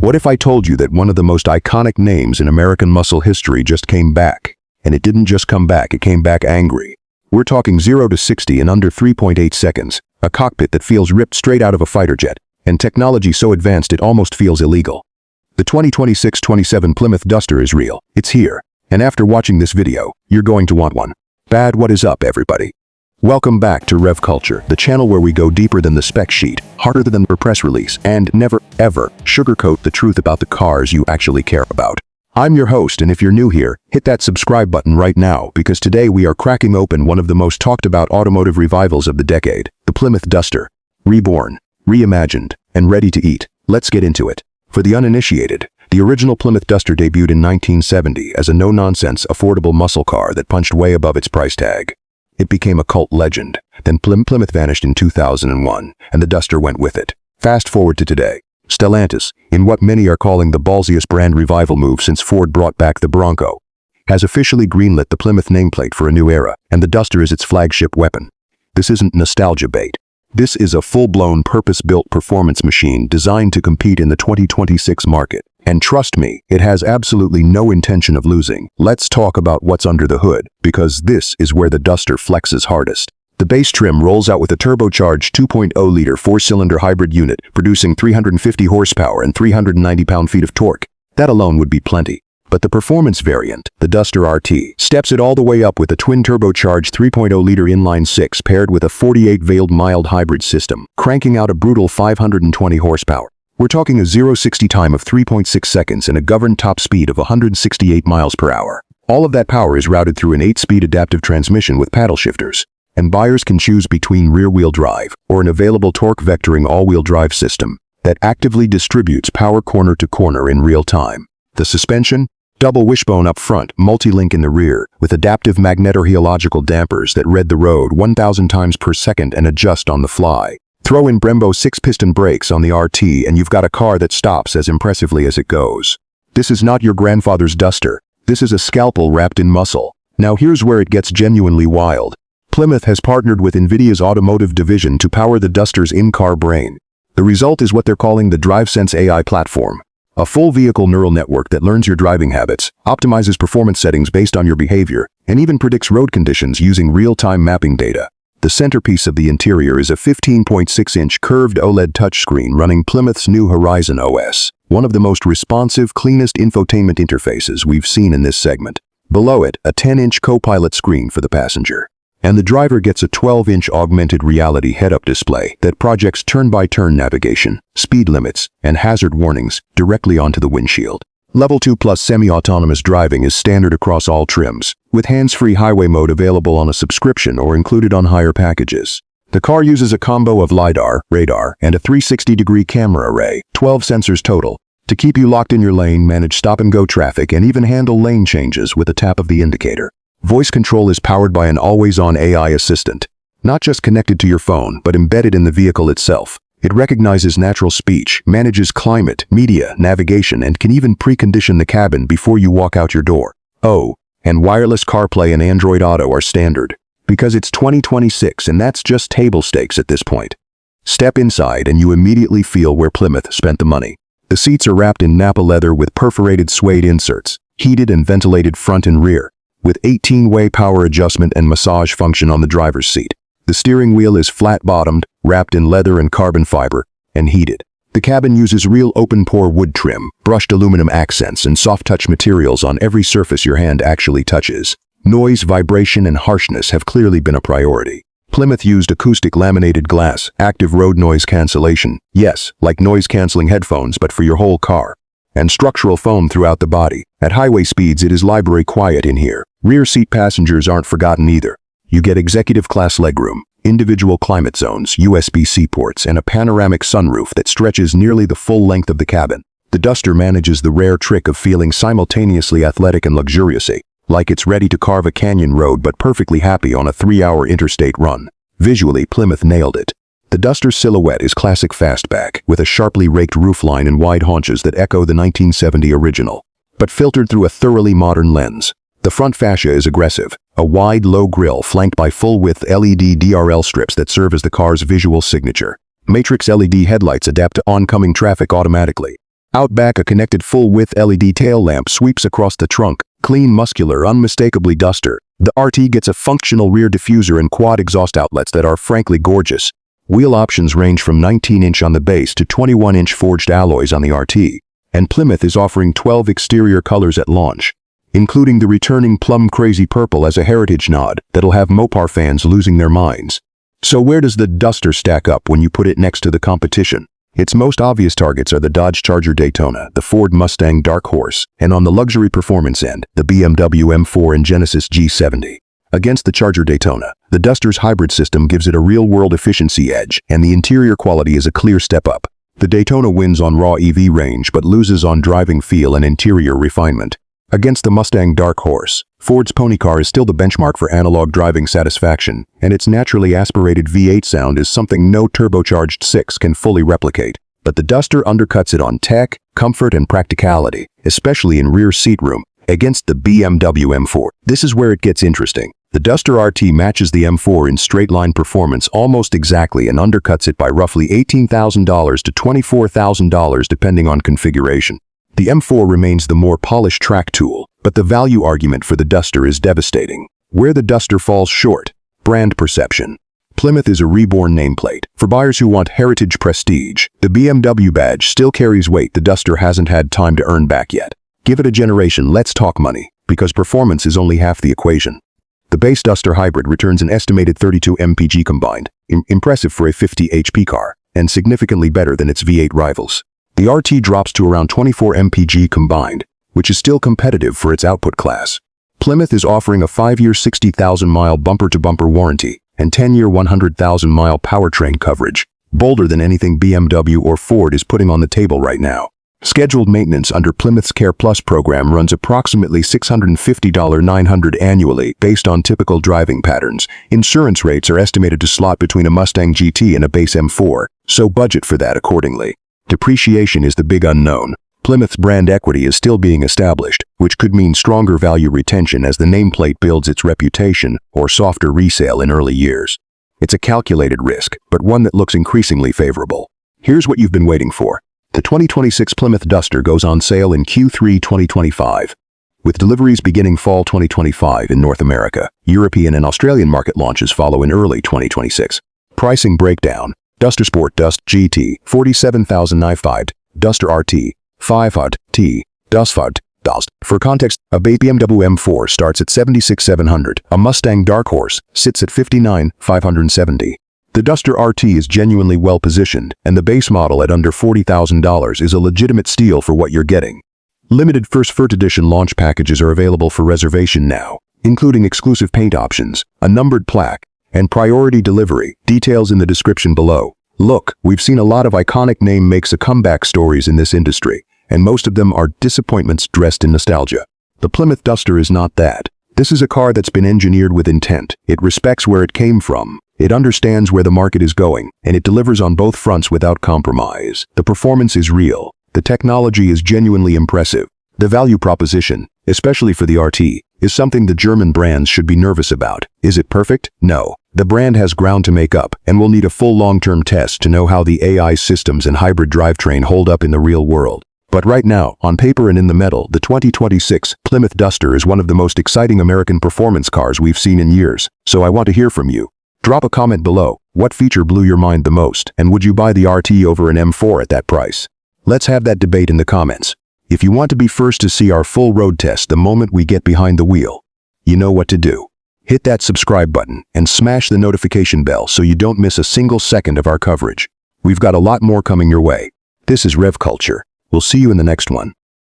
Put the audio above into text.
What if I told you that one of the most iconic names in American muscle history just came back? And it didn't just come back, it came back angry. We're talking 0 to 60 in under 3.8 seconds, a cockpit that feels ripped straight out of a fighter jet, and technology so advanced it almost feels illegal. The 2026-27 Plymouth Duster is real, it's here, and after watching this video, you're going to want one. Bad, what is up, everybody? Welcome back to Rev Culture, the channel where we go deeper than the spec sheet, harder than the press release, and never, ever sugarcoat the truth about the cars you actually care about. I'm your host, and if you're new here, hit that subscribe button right now, because today we are cracking open one of the most talked about automotive revivals of the decade, the Plymouth Duster. Reborn, reimagined, and ready to eat. Let's get into it. For the uninitiated, the original Plymouth Duster debuted in 1970 as a no-nonsense, affordable muscle car that punched way above its price tag. It became a cult legend. Then Plymouth vanished in 2001, and the Duster went with it. Fast forward to today. Stellantis, in what many are calling the ballsiest brand revival move since Ford brought back the Bronco, has officially greenlit the Plymouth nameplate for a new era, and the Duster is its flagship weapon. This isn't nostalgia bait. This is a full-blown, purpose-built performance machine designed to compete in the 2026 market. And trust me, it has absolutely no intention of losing. Let's talk about what's under the hood, because this is where the Duster flexes hardest. The base trim rolls out with a turbocharged 2.0-liter four-cylinder hybrid unit, producing 350 horsepower and 390 pound-feet of torque. That alone would be plenty. But the performance variant, the Duster RT, steps it all the way up with a twin-turbocharged 3.0-liter inline-six paired with a 48-valve mild hybrid system, cranking out a brutal 520 horsepower. We're talking a 0-60 time of 3.6 seconds and a governed top speed of 168 miles per hour. All of that power is routed through an 8-speed adaptive transmission with paddle shifters. And buyers can choose between rear-wheel drive or an available torque vectoring all-wheel drive system that actively distributes power corner to corner in real time. The suspension? Double wishbone up front, multi-link in the rear, with adaptive magnetorheological dampers that read the road 1,000 times per second and adjust on the fly. Throw in Brembo 6-piston brakes on the RT and you've got a car that stops as impressively as it goes. This is not your grandfather's Duster. This is a scalpel wrapped in muscle. Now here's where it gets genuinely wild. Plymouth has partnered with NVIDIA's automotive division to power the Duster's in-car brain. The result is what they're calling the DriveSense AI platform, a full vehicle neural network that learns your driving habits, optimizes performance settings based on your behavior, and even predicts road conditions using real-time mapping data. The centerpiece of the interior is a 15.6-inch curved OLED touchscreen running Plymouth's new Horizon OS, one of the most responsive, cleanest infotainment interfaces we've seen in this segment. Below it, a 10-inch co-pilot screen for the passenger. And the driver gets a 12-inch augmented reality head-up display that projects turn-by-turn navigation, speed limits, and hazard warnings directly onto the windshield. Level 2 plus semi-autonomous driving is standard across all trims, with hands-free highway mode available on a subscription or included on higher packages. The car uses a combo of LiDAR, radar, and a 360-degree camera array, 12 sensors total, to keep you locked in your lane, manage stop-and-go traffic, and even handle lane changes with a tap of the indicator. Voice control is powered by an always-on AI assistant, not just connected to your phone, but embedded in the vehicle itself. It recognizes natural speech, manages climate, media, navigation, and can even precondition the cabin before you walk out your door. Oh, and wireless CarPlay and Android Auto are standard, because it's 2026 and that's just table stakes at this point. Step inside and you immediately feel where Plymouth spent the money. The seats are wrapped in Napa leather with perforated suede inserts, heated and ventilated front and rear, with 18-way power adjustment and massage function on the driver's seat. The steering wheel is flat-bottomed, wrapped in leather and carbon fiber, and heated. The cabin uses real open-pore wood trim, brushed aluminum accents, and soft-touch materials on every surface your hand actually touches. Noise, vibration, and harshness have clearly been a priority. Plymouth used acoustic laminated glass, active road noise cancellation. Yes, like noise-canceling headphones, but for your whole car. And structural foam throughout the body. At highway speeds, it is library quiet in here. Rear seat passengers aren't forgotten either. You get executive-class legroom, individual climate zones, USB-C ports, and a panoramic sunroof that stretches nearly the full length of the cabin. The Duster manages the rare trick of feeling simultaneously athletic and luxurious, like it's ready to carve a canyon road but perfectly happy on a 3-hour interstate run. Visually, Plymouth nailed it. The Duster's silhouette is classic fastback, with a sharply raked roofline and wide haunches that echo the 1970 original, but filtered through a thoroughly modern lens. The front fascia is aggressive, a wide, low grille flanked by full-width LED DRL strips that serve as the car's visual signature. Matrix LED headlights adapt to oncoming traffic automatically, Out back, a connected full-width LED tail lamp sweeps across the trunk. Clean, muscular, unmistakably Duster. The RT gets a functional rear diffuser and quad exhaust outlets that are frankly gorgeous. Wheel options range from 19-inch on the base to 21-inch forged alloys on the RT. And Plymouth is offering 12 exterior colors at launch, including the returning plum crazy purple as a heritage nod that'll have Mopar fans losing their minds. So where does the Duster stack up when you put it next to the competition? Its most obvious targets are the Dodge Charger Daytona, the Ford Mustang Dark Horse, and on the luxury performance end, the BMW M4 and Genesis G70. Against the Charger Daytona, the Duster's hybrid system gives it a real-world efficiency edge, and the interior quality is a clear step up. The Daytona wins on raw EV range but loses on driving feel and interior refinement. Against the Mustang Dark Horse, Ford's pony car is still the benchmark for analog driving satisfaction, and its naturally aspirated V8 sound is something no turbocharged 6 can fully replicate. But the Duster undercuts it on tech, comfort, and practicality, especially in rear seat room. Against the BMW M4, this is where it gets interesting. The Duster RT matches the M4 in straight-line performance almost exactly and undercuts it by roughly $18,000 to $24,000 depending on configuration. The M4 remains the more polished track tool, but the value argument for the Duster is devastating. Where the Duster falls short: brand perception. Plymouth is a reborn nameplate. For buyers who want heritage prestige, the BMW badge still carries weight the Duster hasn't had time to earn back yet. Give it a generation, let's talk money, because performance is only half the equation. The base Duster hybrid returns an estimated 32 mpg combined, impressive for a 50 HP car, and significantly better than its V8 rivals. The RT drops to around 24 mpg combined, which is still competitive for its output class. Plymouth is offering a 5-year 60,000-mile bumper-to-bumper warranty and 10-year 100,000-mile powertrain coverage, bolder than anything BMW or Ford is putting on the table right now. Scheduled maintenance under Plymouth's Care Plus program runs approximately $650-900 annually based on typical driving patterns. Insurance rates are estimated to slot between a Mustang GT and a base M4, so budget for that accordingly. Depreciation is the big unknown. Plymouth's brand equity is still being established, which could mean stronger value retention as the nameplate builds its reputation, or softer resale in early years. It's a calculated risk, but one that looks increasingly favorable. Here's what you've been waiting for. The 2026 Plymouth Duster goes on sale in Q3 2025, with deliveries beginning fall 2025 in North America. European and Australian market launches follow in early 2026. Pricing breakdown: Duster Sport Dust GT, $47,950, Duster RT, $500, Duster Dust. For context, a BMW M4 starts at $76,700, a Mustang Dark Horse sits at $59,570. The Duster RT is genuinely well positioned, and the base model at under $40,000 is a legitimate steal for what you're getting. Limited first edition launch packages are available for reservation now, including exclusive paint options, a numbered plaque, and priority delivery. Details in the description below. Look, we've seen a lot of iconic name makes a comeback stories in this industry, and most of them are disappointments dressed in nostalgia. The Plymouth Duster is not that. This is a car that's been engineered with intent. It respects where it came from. It understands where the market is going, and it delivers on both fronts without compromise. The performance is real. The technology is genuinely impressive. The value proposition, especially for the RT, is something the German brands should be nervous about. Is it perfect? No. The brand has ground to make up, and will need a full long-term test to know how the AI systems and hybrid drivetrain hold up in the real world. But right now, on paper and in the metal, the 2026 Plymouth Duster is one of the most exciting American performance cars we've seen in years. So I want to hear from you. Drop a comment below. What feature blew your mind the most, and would you buy the RT over an M4 at that price? Let's have that debate in the comments. If you want to be first to see our full road test the moment we get behind the wheel, you know what to do. Hit that subscribe button and smash the notification bell so you don't miss a single second of our coverage. We've got a lot more coming your way. This is Rev Culture. We'll see you in the next one.